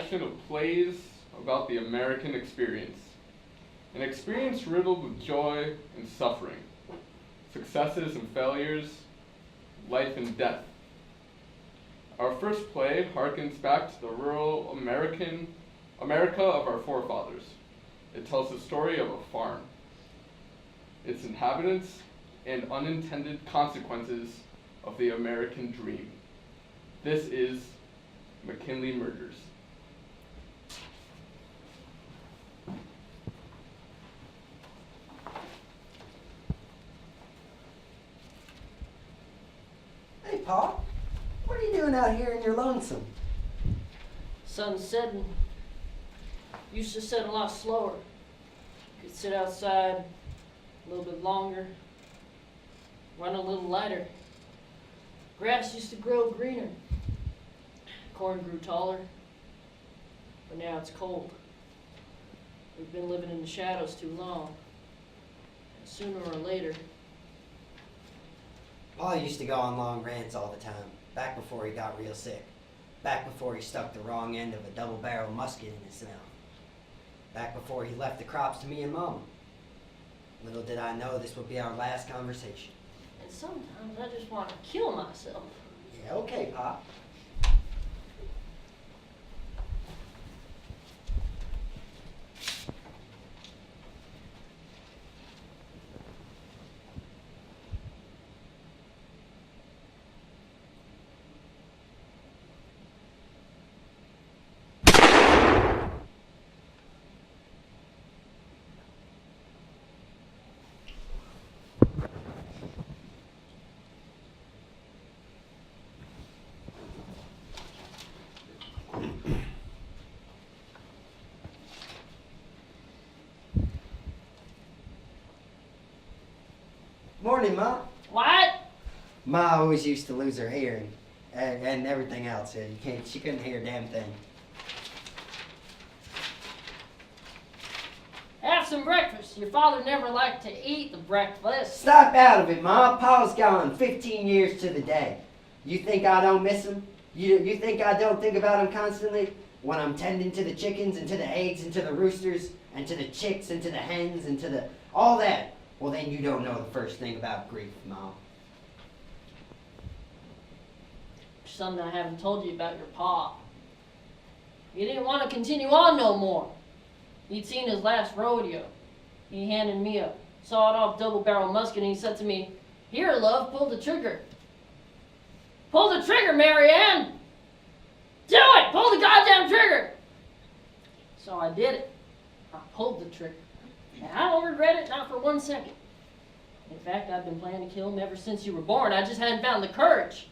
collection of plays about the American experience. An experience riddled with joy and suffering, successes and failures, life and death. Our first play harkens back to the rural America of our forefathers. It tells the story of a farm, its inhabitants, and unintended consequences of the American dream. This is McKinley Murders. Hey, Pa, what are you doing out here in your lonesome? Sun's setting. Used to set a lot slower. Could sit outside a little bit longer, run a little lighter. Grass used to grow greener. Corn grew taller. But now it's cold. We've been living in the shadows too long. And sooner or later, Pa used to go on long rants all the time, back before he got real sick. Back before he stuck the wrong end of a double-barrel musket in his mouth. Back before he left the crops to me and Mama. Little did I know this would be our last conversation. and sometimes I just want to kill myself. Yeah, okay, Pa. Morning, Ma. What? Ma always used to lose her hearing and everything else. She couldn't hear a damn thing. Have some breakfast. Your father never liked to eat the breakfast. Stop out of it, Ma. Pa's gone 15 years to the day. You think I don't miss him? You think I don't think about him constantly? When I'm tending to the chickens and to the eggs and to the roosters and to the chicks and to the hens and to the all that. Well, then you don't know the first thing about grief, Mom. Something I haven't told you about your pa. He didn't want to continue on no more. He'd seen his last rodeo. He handed me a sawed-off double-barrel musket and he said to me, "Here, love, pull the trigger." "Pull the trigger, Marianne! Do it! Pull the goddamn trigger!" So I did it. I pulled the trigger. And I don't regret it, not for 1 second. In fact, I've been planning to kill him ever since you were born. I just hadn't found the courage.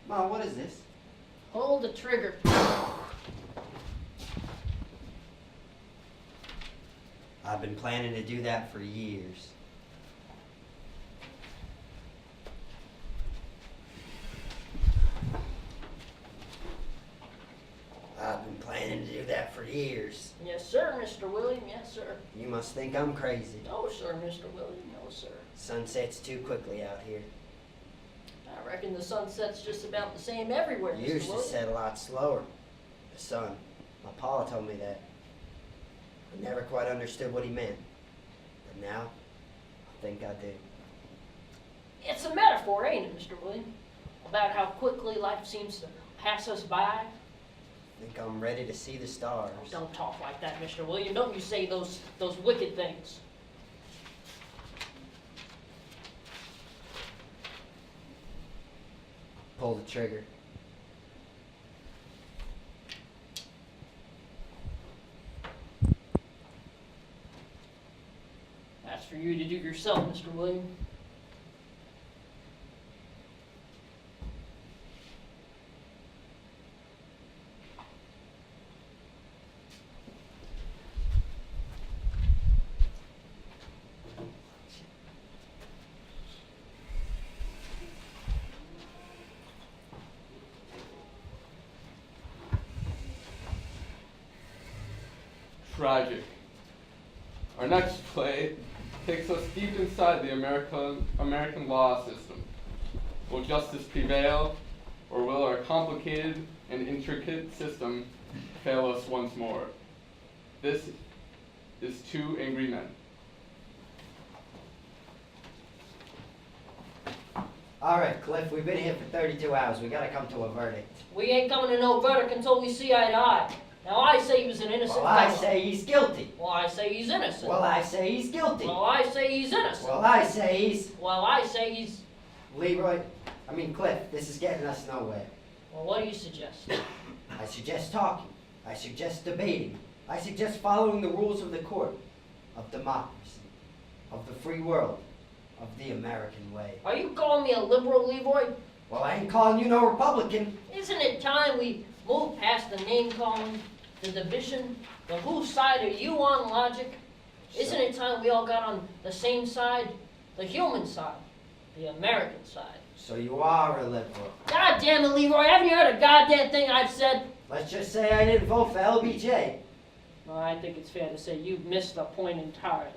Ma, what is this? Pull the trigger. I've been planning to do that for years. I've been planning to do that for years. Yes, sir, Mr. William. Yes, sir. You must think I'm crazy. No, sir, Mr. William. No, sir. Sun sets too quickly out here. I reckon the sun sets just about the same everywhere, It Mr. used to William. set a lot slower. The sun. My pa told me that. I never quite understood what he meant. But now, I think I do. It's a metaphor, ain't it, Mr. William? About how quickly life seems to pass us by. I think I'm ready to see the stars. Don't talk like that, Mr. William. Don't you say those wicked things. Pull the trigger. That's for you to do yourself, Mr. William. Tragic. Our next play takes us deep inside the American law system. Will justice prevail? Or will our complicated and intricate system fail us once more? This is Two Angry Men. All right, Cliff, we've been here for 32 hours. We gotta come to a verdict. We ain't coming to no verdict until we see eye to eye. Now I say he was an innocent Well, I fellow. say he's guilty. Well, I say he's innocent. Well, I say he's guilty. Well, I say he's innocent. Well, I say he's... Well, I say he's... Cliff, this is getting us nowhere. Well, what do you suggest? I suggest talking. I suggest debating. I suggest following the rules of the court, of democracy, of the free world, of the American way. Are you calling me a liberal, Leroy? Well, I ain't calling you no Republican. Isn't it time we move past the name calling, the division, the whose side are you on logic? Isn't it time we all got on the same side? The human side, the American side. So you are a liberal. God damn it, Leroy, haven't you heard a goddamn thing I've said? Let's just say I didn't vote for LBJ. Well, I think it's fair to say you've missed the point entirely.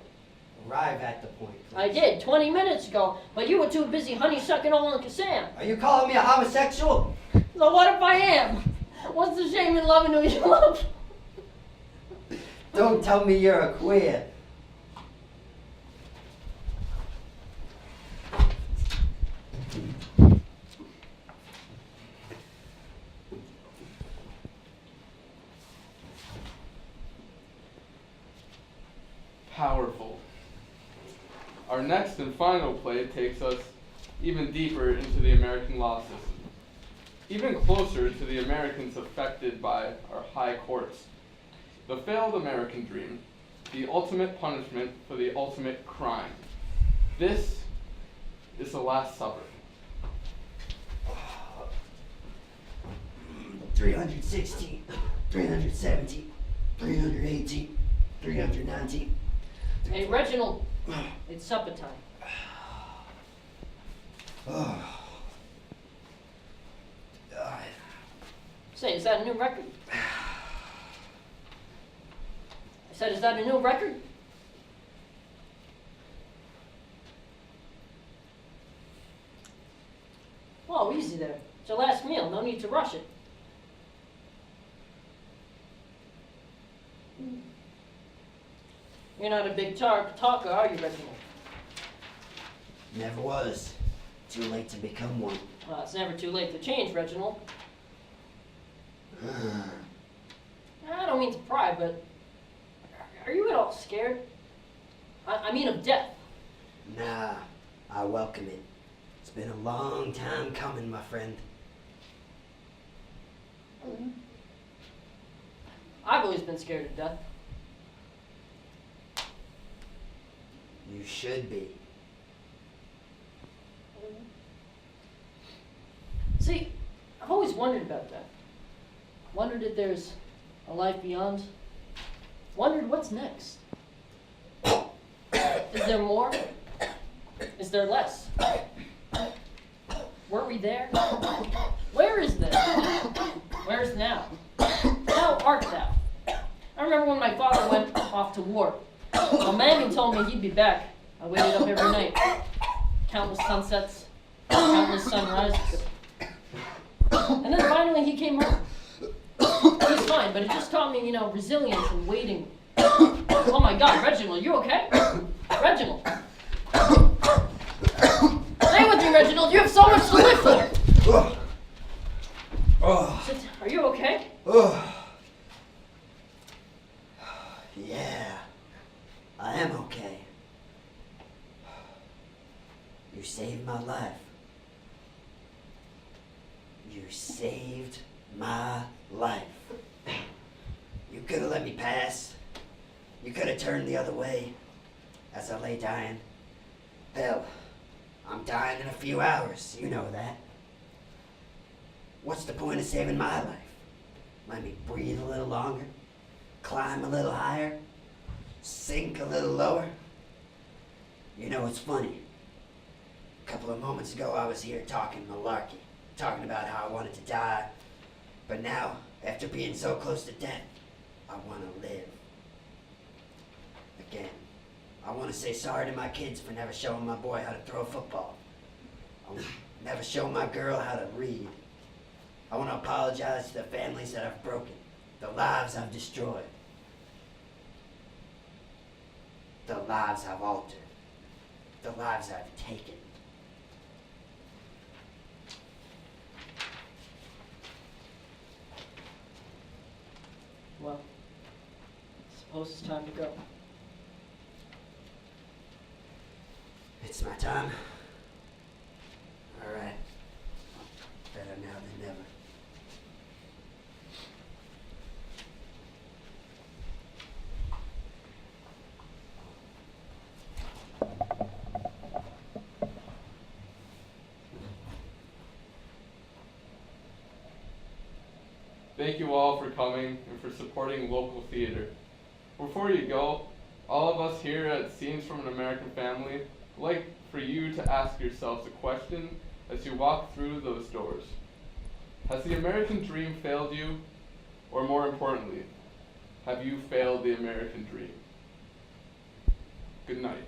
Arrive at the point, please. I did, 20 minutes ago, but you were too busy honeysucking old Uncle Sam. Are you calling me a homosexual? So what if I am? What's the shame in loving who you love? Don't tell me you're a queer. Powerful. Our next and final play takes us even deeper into the American law system, even closer to the Americans affected by our high courts. The failed American dream, the ultimate punishment for the ultimate crime. This is the Last Supper. 316, 317, 318, 319. Hey, Reginald, it's supper time. Say, is that a new record? I said, is that a new record? Whoa, easy there. It's your last meal. No need to rush it. You're not a big talker, are you, Reginald? Never was. Too late to become one. Well, it's never too late to change, Reginald. I don't mean to pry, but are you at all scared? I mean of death. Nah, I welcome it. It's been a long time coming, my friend. I've always been scared of death. You should be. See, I've always wondered about that. Wondered if there's a life beyond. Wondered what's next. Is there more? Is there less? Were we there? Where is this? Where's now? How art thou? I remember when my father went off to war. Well, Mammy told me he'd be back. I waited up every night. Countless sunsets, countless sunrises. And then finally he came home. He was fine, but it just taught me, resilience and waiting. Oh my God, Reginald, you okay? Reginald. Stay with me, Reginald. You have so much to live for. Sit. Are you okay? Yeah, I am okay. You saved my life. You saved my life. You could have let me pass. You could have turned the other way as I lay dying. Hell, I'm dying in a few hours. You know that. What's the point of saving my life? Let me breathe a little longer, climb a little higher, sink a little lower. You know, it's funny. A couple of moments ago, I was here talking malarkey, talking about how I wanted to die. But now, after being so close to death, I want to live. Again, I want to say sorry to my kids for never showing my boy how to throw a football. I'll never show my girl how to read. I want to apologize to the families that I've broken, the lives I've destroyed, the lives I've altered, the lives I've taken. Well, I suppose it's time to go. It's my time. All right. Better now than never. Thank you all for coming and for supporting local theater. Before you go, all of us here at Scenes from an American Family would like for you to ask yourselves a question as you walk through those doors. Has the American dream failed you? Or more importantly, have you failed the American dream? Good night.